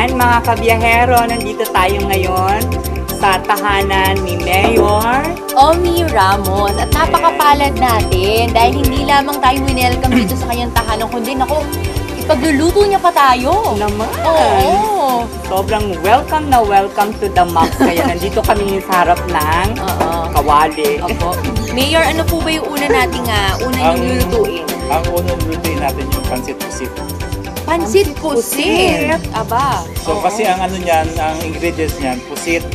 Ayan mga kabiyahero, nandito tayo ngayon sa tahanan ni Mayor Omi Ramos. At napakapalad natin dahil hindi lamang tayo winelcome dito sa kanyang tahanan, kundi naku, ipagluluto niya pa tayo. naman. Oo. Sobrang welcome na welcome to the max. Kaya nandito kami sa harap ng kawali. Opo. Mayor, ano po ba yung una nating yung lulutuin? Ang unang lutuin natin yung pansit pusit. Pansit pusit. Aba. So kasi ang ano niyan, ang ingredients niyan, pusit.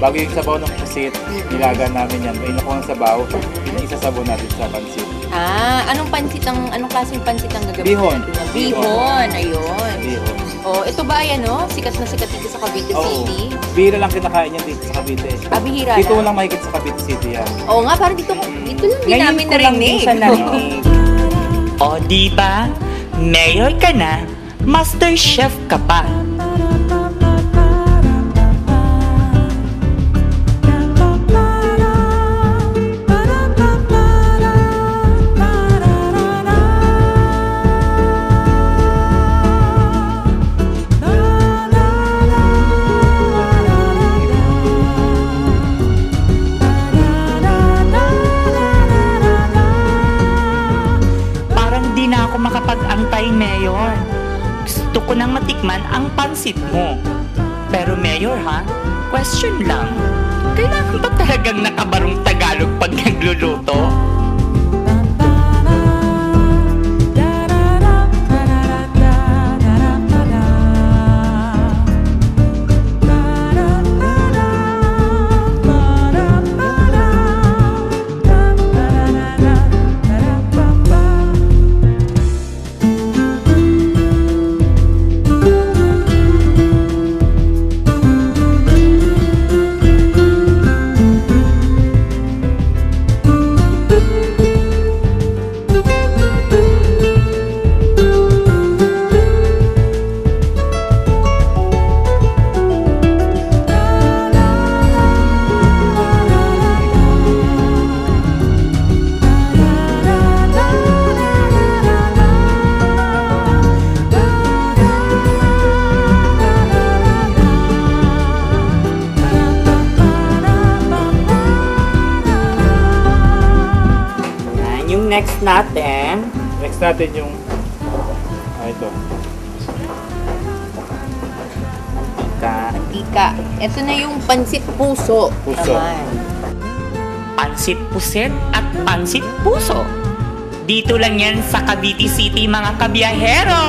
Bago yung sabaw ng pusit, nilaga namin yan. May nakuha ng sabaw, isasabaw natin sa pansit. Anong klaseng pansit ang gagawin Bihon. natin? Bihon, ayun. Bihon. Oh, ito ba yan, no? Sikat na sikat dito sa Cavite City. Bihira lang kinakain yan dito sa Cavite. Bihira Dito lang. lang makikita sa Cavite City yan. Oo nga, parang dito lang din namin ko lang din narinig. siya narinig. O diba, mayor ka na, master chef ka pa. Di na ako makapag-antay, Mayor. Gusto ko nang matikman ang pansit mo. Pero Mayor ha, question lang. Kailangan ba talagang nakabarong Tagalog pag nagluluto? Next natin. Next natin yung ito. Tika. Ito na yung pansit puso. Puso. Naman. Pansit puset at pansit puso. Dito lang yan sa Cavite City, mga kabiyahero!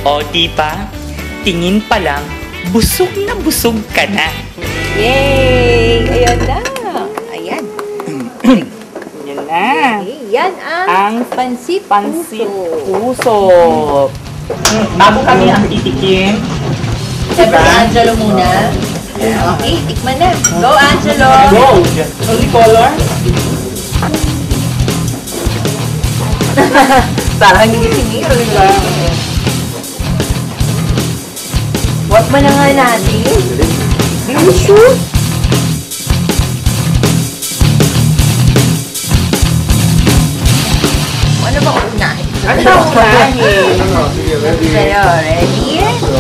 O diba, tingin pa lang, busog na busog ka na. Yay! Ayan na. Ayan. Yan na. Okay, yan ang pansit puso. Bago kami ang titikim, Siyempre, Angelo muna. Okay, tikman na. Go, Angelo! Go! Only color? Parang hindi siniro, di ba? What man na nga natin? Are you sure? Ano ba unahin? Ano ba unahin? Sige, ready? Sa'yo, ready? So,